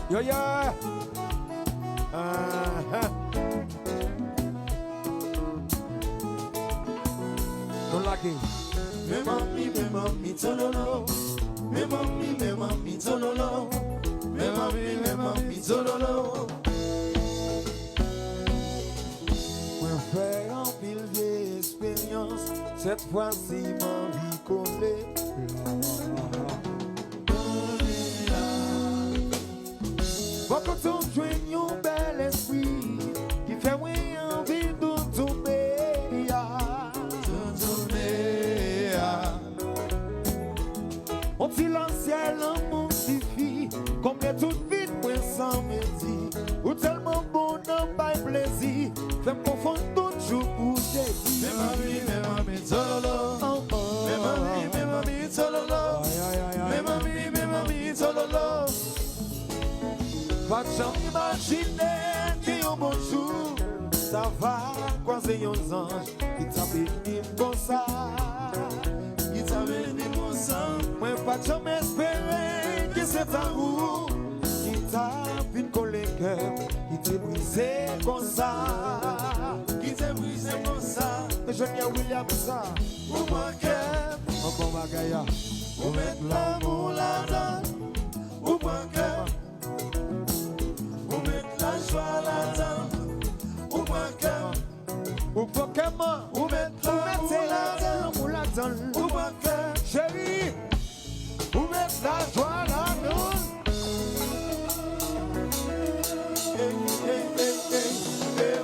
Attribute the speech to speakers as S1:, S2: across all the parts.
S1: Yo, yeah. Don't like it.
S2: Me mami, tololo. Me mami, tololo. Me mami, tololo.
S1: Moi faire en pile d'expérience. Cette fois-ci, ma vie collée. Beaucoup de joignent un bel esprit qui fait oui envie de tourner. On dit l'ancien l'amour suffit, combien tout vite moi sans me dit, ou tellement bon dans pas plaisir, fait me confondre tout jour pour te dire.
S2: Me mami, tololo. Me mami, tololo. Me mami, tololo.
S1: Pas de gens imaginer qu'un bon jour, ça va croiser un ange qui t'a béni comme ça.
S2: Qui t'a béni comme ça.
S1: Moi pas de jamais espérer que c'est un roue qui t'a vu coller cœur, qui t'a brisé comme ça.
S2: Qui t'a brisé comme ça.
S1: Mais je n'ai William ça.
S2: Ou manquer.
S1: Mon bon bagaya.
S2: Ou mettre l'amour là-dedans. Ou manquer. Ou mettre la joie là-dedans. Ou manquer.
S1: Ou Pokémon.
S2: Ou mettre l'amour là-dedans.
S1: Ou là-dedans.
S2: Ou manquer.
S1: Chérie. Ou mettre la joie là-dedans.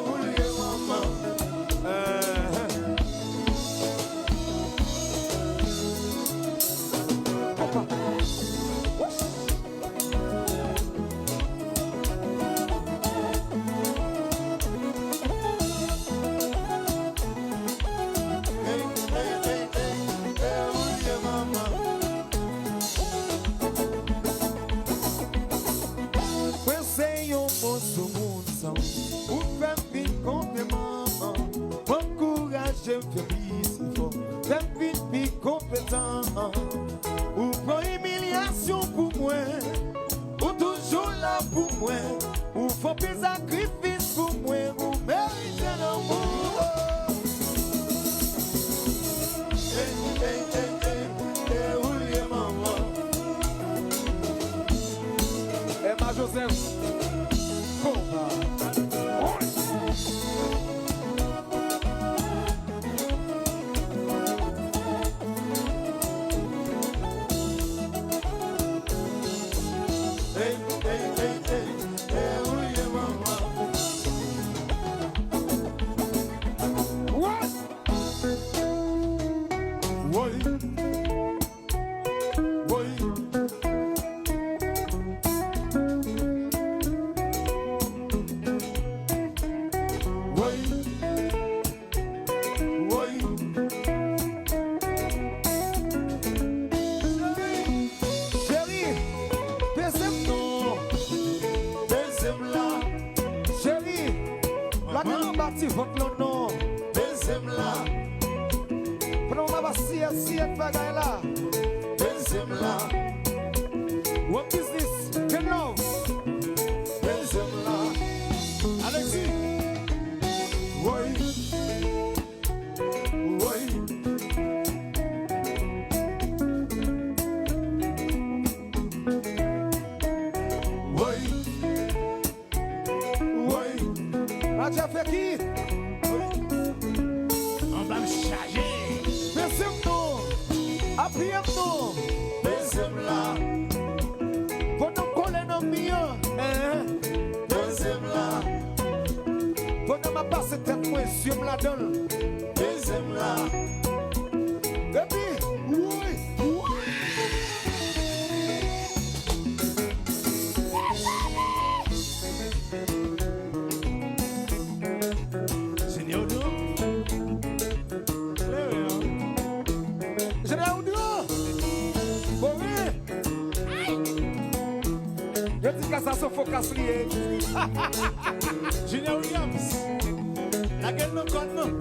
S2: Oubliez maman. Oubliez maman.
S1: Pensei um moço muito o fé complément, encouragé feliz, fé vite compétent, ou prend humiliation pour moi, ou toujours là pour moi, ou faut plus sacrifice pour moi, ou méritez l'amour.
S2: Oubliez maman.
S1: Emma Joseph,
S2: Oubliez maman.
S1: what?
S2: Oui. Oui.
S1: Chérie, deuxième-nous.
S2: Deuxième là.
S1: Chérie, la grande partie votre nom.
S2: Deuxième là.
S1: Pendant ma bassie, si elle bagaille là.
S2: Deuxième là.
S1: What business? Can love.
S2: Deuxième là.
S1: Alexis.
S2: Oui. Oui. Oui. Oui.
S1: Raja fait qui?
S2: On va me charger.
S1: Deuxième-nous. Appuyez-nous.
S2: Deuxième là.
S1: Pendant qu'on est dans mieux.
S2: Deuxième là.
S1: Pendant ma passe tête, moi, sur la donne.
S2: Deuxième là.
S1: Et puis, oui.
S2: Seigneur Dieu.
S1: Je l'ai audio. Bon, oui. Je dis que ça se focus lié.
S2: Junior Williams. La gueule me connaît.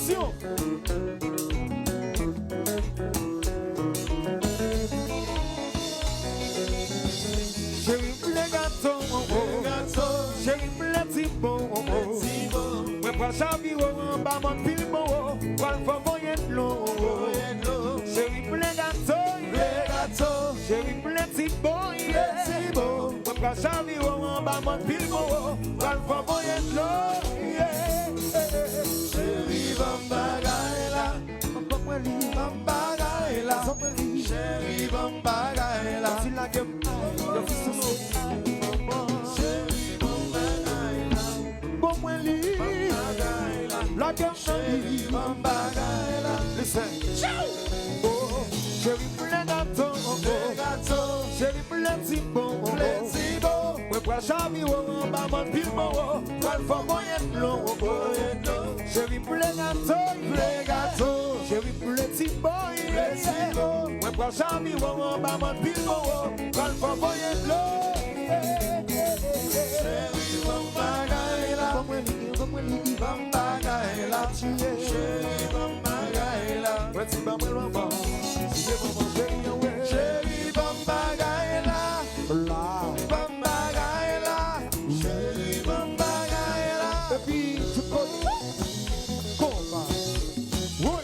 S1: condition. Chérie, les gâteaux, chérie, les petits bons. Moi, pas chavi, on va m'en pile bon. Pas le faux moyen de l'eau. Chérie, les gâteaux, chérie, les petits bons. Moi, pas chavi, on va m'en pile bon. Pas le faux moyen de l'eau.
S2: Chérie, Bambagaila, Bambagaila, Chérie, Bambagaila,
S1: Si la gueule, le fils de l'eau.
S2: Chérie, Bambagaila,
S1: Bon, moi, la gueule,
S2: Chérie, Bambagaila,
S1: listen. Oh, chérie, les gâteaux, chérie, les petits bons. Moi, pas chavi, on va m'en pile bon. Pas le faux moyen de l'eau. Chérie, les gâteaux, chérie, les petits boys. Moi, pas chavi, on va m'en pile bon. Pas le faux moyen de l'eau.
S2: Chérie, Bambagaila, Bambagaila, Chérie, Bambagaila,
S1: Chérie,
S2: Bambagaila, Bambagaila, Chérie, Bambagaila.
S1: et puis tu connais comment. Oui.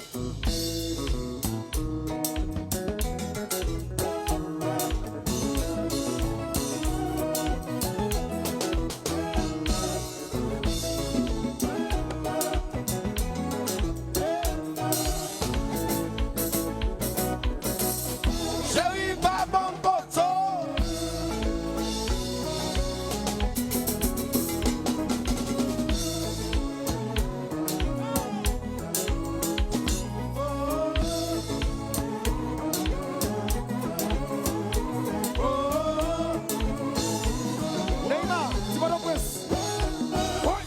S2: Chérie, pas bon poteau.
S1: Neymar, tu vas dans presse. Oui.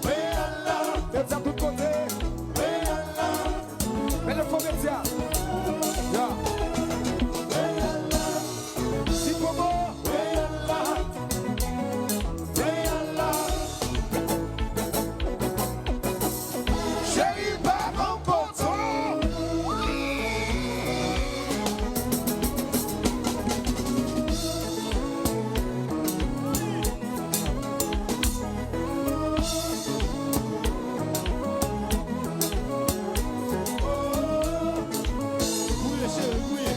S1: Média de tous côtés. Mais le faux média. Ya. Si comment.
S2: Chérie, pas bon poteau. Couille, chérie, couille.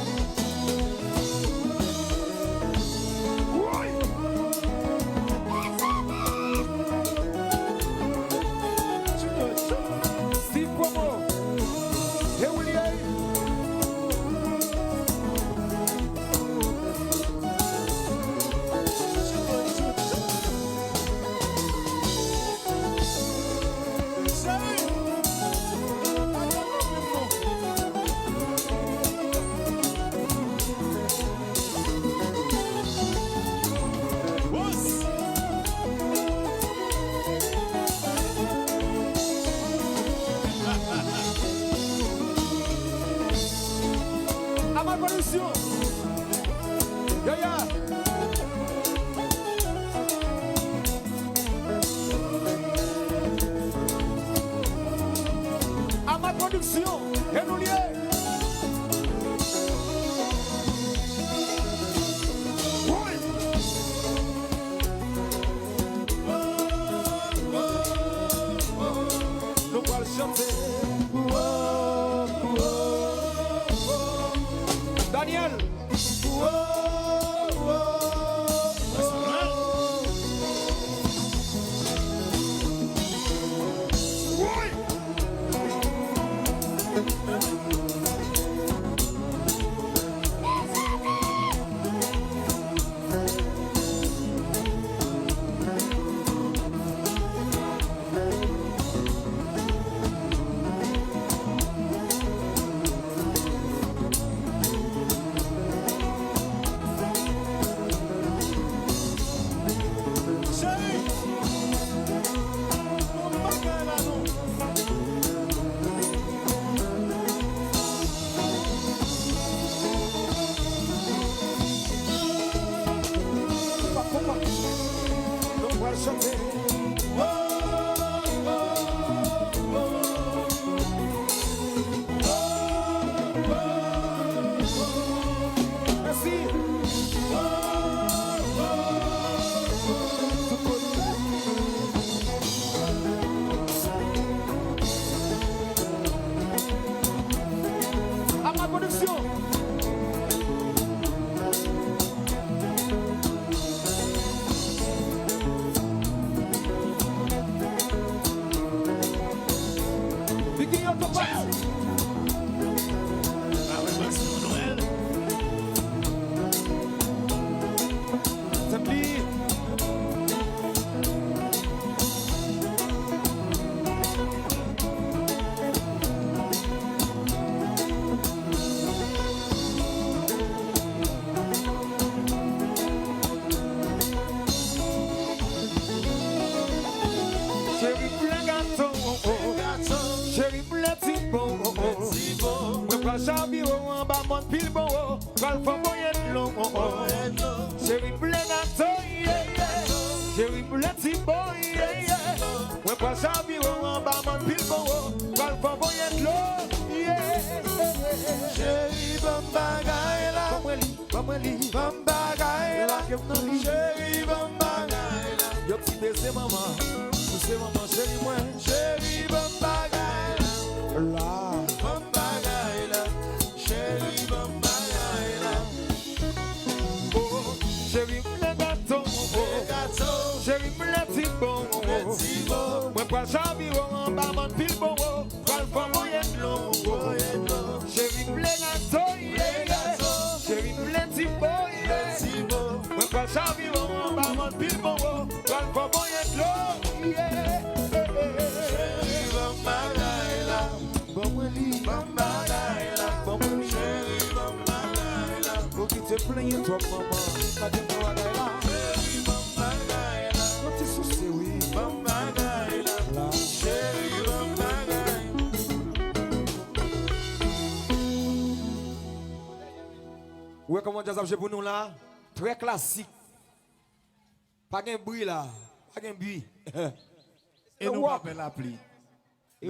S1: Si comment. Et William. À ma condition. Ya ya. À ma production, et nous liés. Oui. Nous allons chanter. Daniel. chanter. Oh, oh, oh, pile bon, quand le fond moyen long, chérie, blé gâteau, chérie, blé petit boy, ouais, pas ça, en bas, mon pile bon, quand le fond moyen long,
S2: Chérie, bon bagaille là. Bon bagaille là. Chérie, bon bagaille là.
S1: Yo petit baiser maman, poussez maman chérie moi.
S2: Chérie, bon bagaille là.
S1: Là,
S2: Bon bagaille là. Chérie, bon bagaille là.
S1: oh, chérie le gâteau,
S2: Gâteau,
S1: chérie le petit bon,
S2: petit beau.
S1: moi pas j'habille en bas mon pile bon, quand le fond moyen long, chérie le gâteau, chérie le petit boy,
S2: Petit beau.
S1: moi pas j'habille en bas mon pile bon, quand le fond moyen long,
S2: Chérie, bon bagaille là.
S1: bon moi lit,
S2: Bon bagaille là.
S1: bon moi lit.
S2: Chérie, bon bagaille là.
S1: Faut qu'il te plaigne toi maman, pas de toi là.
S2: Chérie, bon bagaille là.
S1: Quand tu soucies oui,
S2: Bon bagaille là.
S1: là.
S2: Chérie, bon bagaille.
S1: Ouais, comment jazz a pour nous là? Très classique. Pas de bruit là, pas de bruit.
S2: Et nous
S1: Walk.
S2: rappelle la pluie.
S1: Et